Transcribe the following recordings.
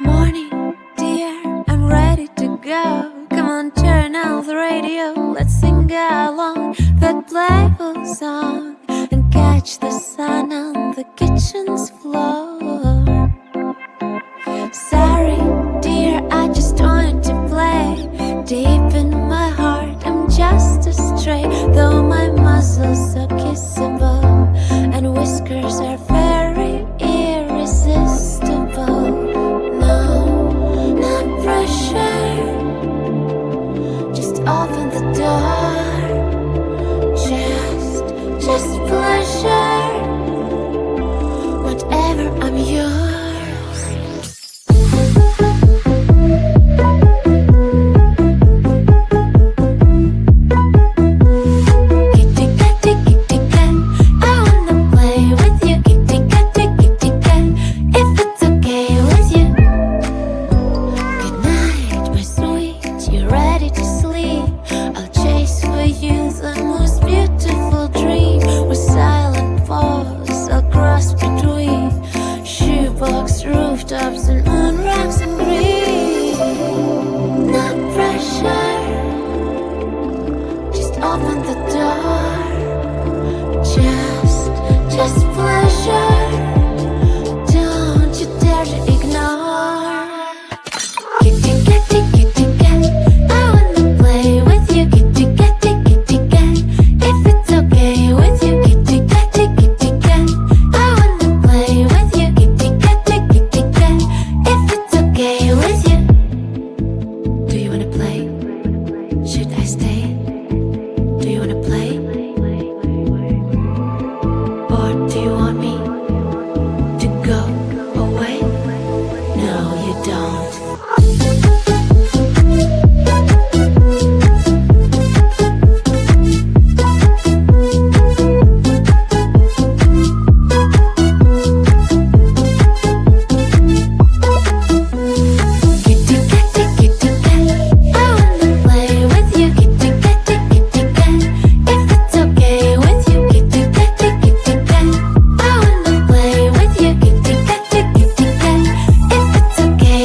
Morning, dear, I'm ready to go. Come on, turn on the radio. Let's sing along that playful song and catch the sun on the kitchen's floor. Sorry, dear, I just wanted to play. Deep in my heart, I'm just a stray. Though my muscles are kissable and whiskers are very irresistible. No, not pressure. Just open the door. Just pleasure. Whatever, I'm yours. Rooftops and moon rocks and green. Not pressure. Just open the door. Just pleasure. Don't you dare to ignore. Kitty, kitty, kitty cat, I wanna play with you. Kitty, kitty, kitty cat, if it's okay with you. Kitty, kitty, kitty cat, I wanna play with you. Kitty, kitty, kitty cat, if it's okay with you. Do you wanna play? Should I stay? Do you wanna play? Or do you want me to go away? No, you don't. Kitty, kitty, kitty cat, I wanna play with you. Kitty, kitty, kitty cat, if it's okay with you. Kitty, kitty, kitty cat, I wanna play with you. Kitty, kitty, kitty cat, if it's okay.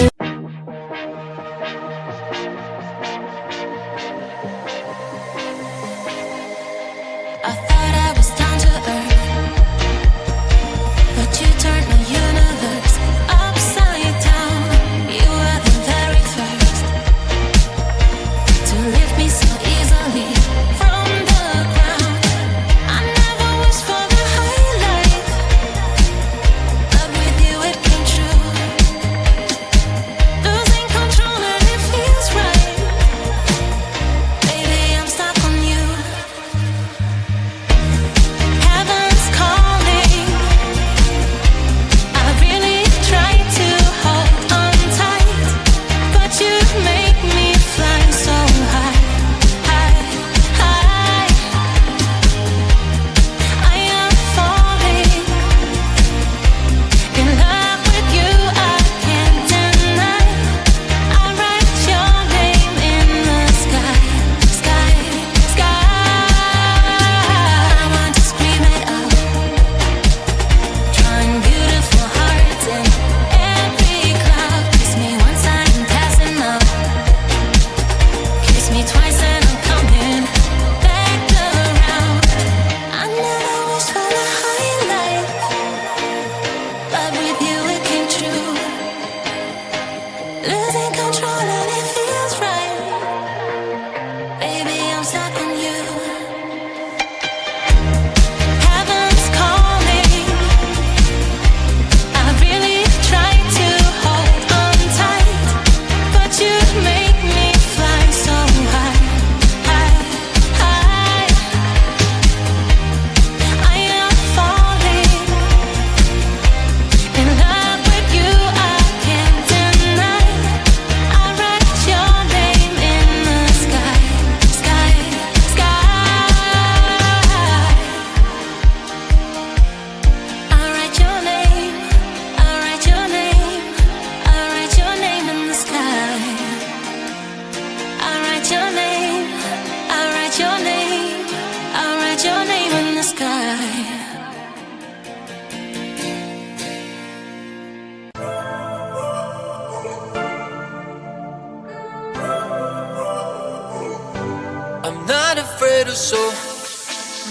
not afraid to show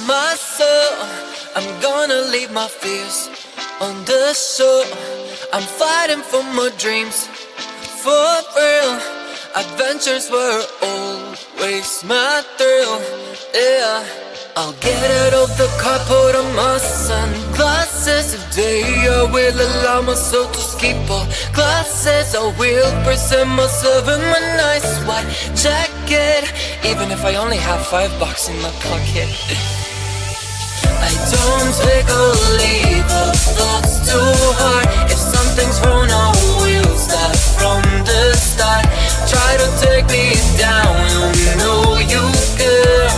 myself. I'm gonna leave my fears on the shore. I'm fighting for my dreams, for real. Adventures were always my thrill, yeah. I'll get out of the car, put on my sunglasses. Today I will allow myself to skip all classes. I will present myself in my nice white jacket, even if I only have $5 in my pocket. I don't take or leave the thoughts too hard. If something's wrong, I will start from the start. Try to take me down, you know you can.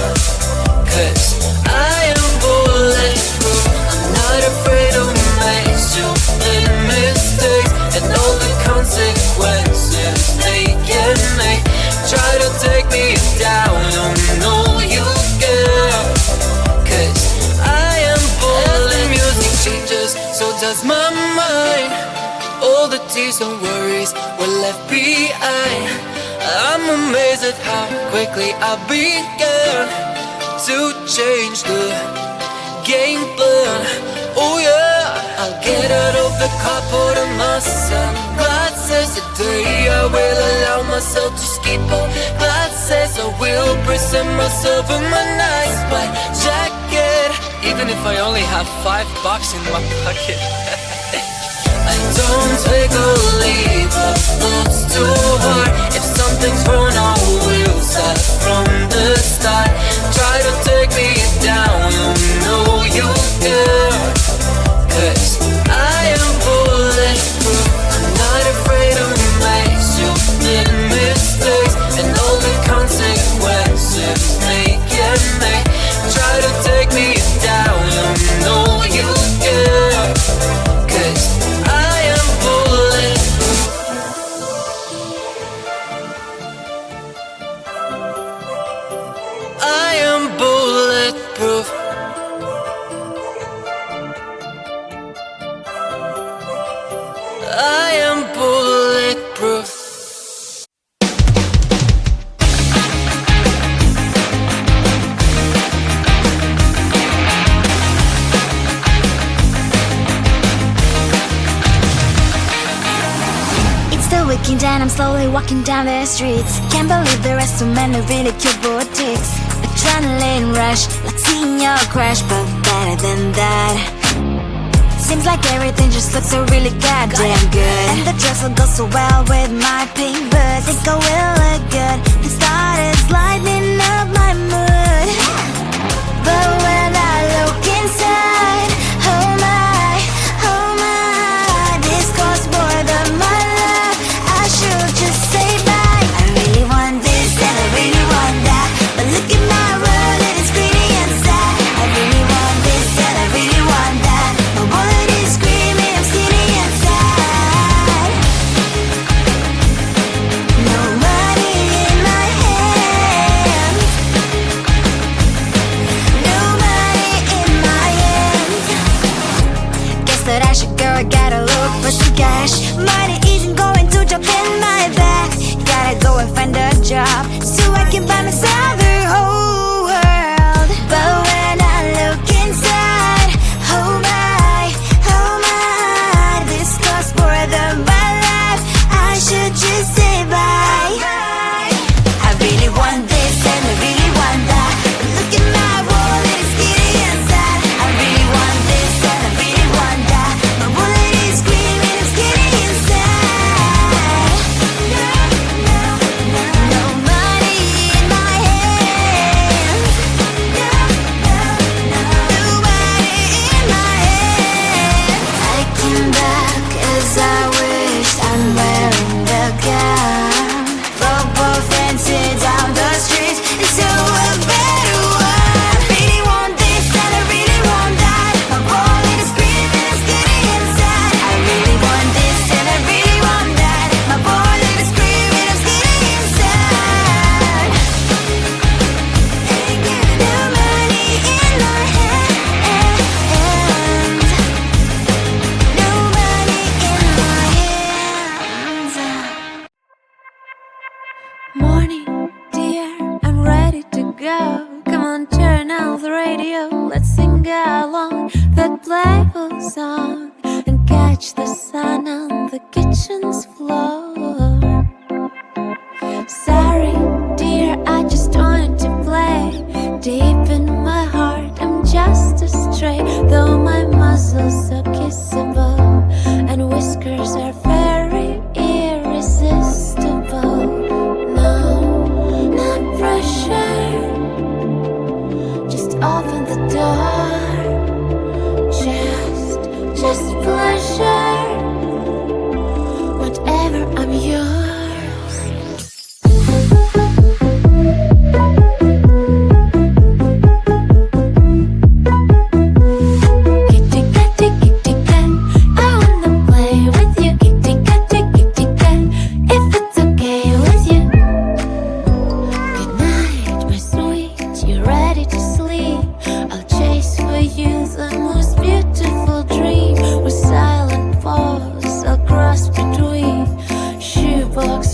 'Cause I am bulletproof. I'm not afraid to make stupid mistakes and all the consequences they can make. Try to take me down, you know you can. 'Cause I am bulletproof. As the music changes, so does my mind. All the tears and worries were left behind. I'm amazed at how quickly I began to change the game plan. Oh yeah, I'll get out of the car, put on my sunglasses. Today I will allow myself to skip all classes. I will present myself in my nice white jacket, even if I only have $5 in my pocket. I don't take or leave the thoughts too hard. If something's wrong, I will start from the start. Try to take me down, you know you can. 'Cause I am bulletproof. I'm not afraid to make stupid mistakes and all the consequences they can make. Try to take me down, you know you can. 'Cause I am bulletproof. I am bulletproof. I am bulletproof. It's the weekend and I'm slowly walking down the streets. Can't believe there are so many really cute boutiques. Adrenaline rush, like seeing your crush, but better than that. Seems like everything just looks so really goddamn good. And the dress will go so well with my pink boots. Think I will look good and started lighting up my mood. But when I look inside, oh my, this costs more than my love. I should just say bye. I really want this and I really want that, but look at my world, it is pretty and sad. I really want this and I really want that. My wallet is screaming, I'm skinny and sad. No money in my head. that playful song and catch the sun on the kitchen's floor. Sorry, dear, I just wanted to play. Deep in my heart, I'm just a stray. Though my muscles are kissable and whiskers are very irresistible. No, not pressure. Just open the door. Just pleasure. Whatever, I'm yours.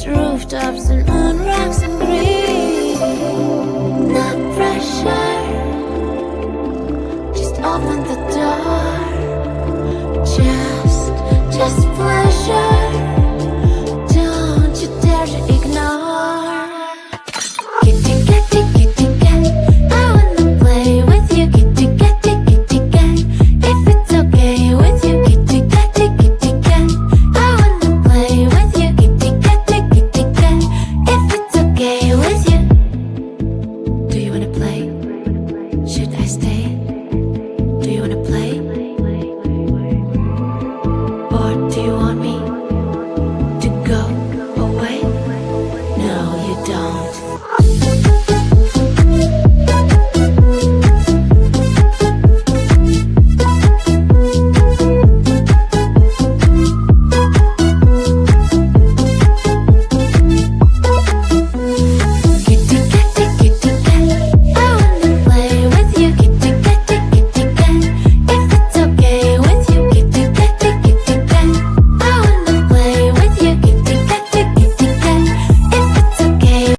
Rooftops and moon rocks and green. Not pressure. Just open the door. Just pleasure. Don't you dare to ignore. Kitty, kitty, kitty cat, I wanna play with you. Kitty, kitty, kitty cat, if it's okay with you. Kitty, kitty, kitty cat, I wanna play with you. Kitty, kitty, kitty cat, if it's okay with you. Do you wanna play? Should I stay? Do you wanna play? Or do you want me to go away? No, you don't. Kitty, kitty, kitty cat, I wanna play with you. Kitty, kitty, kitty cat, if it's okay with you. Kitty, kitty, kitty cat, I wanna play with you. Kitty, kitty, kitty cat, if it's okay.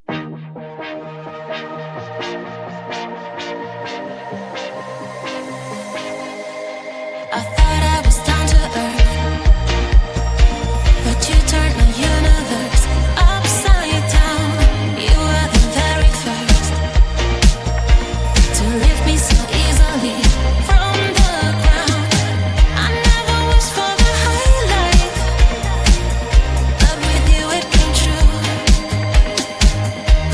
I thought I was down to earth, but you turned my universe upside down. You were the very first to lift me so easily from the ground. I never wished for the highlight, but with you it came true.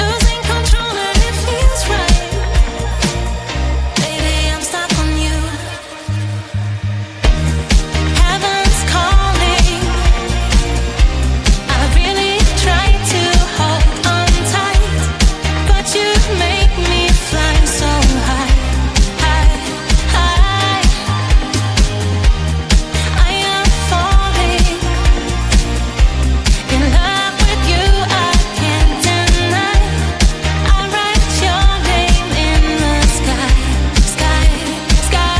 Losing control and it feels right. Baby, I'm stuck on you. Heaven's calling. I really try to hold on tight, but you make me fly so high, high, high. I am falling in love with you. I can't deny. I write your name in the sky, sky, sky.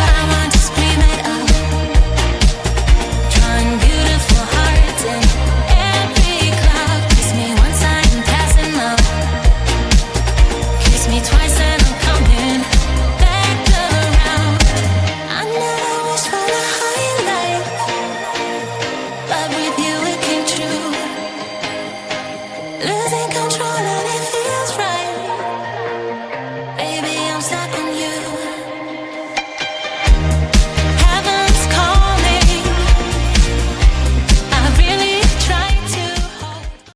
I want to scream it out, drawing beautiful hearts in every cloud. Kiss me once, I'm passing out. Kiss me twice and I'm coming back around. I never wished for the highlight, but with you it came true. Losing control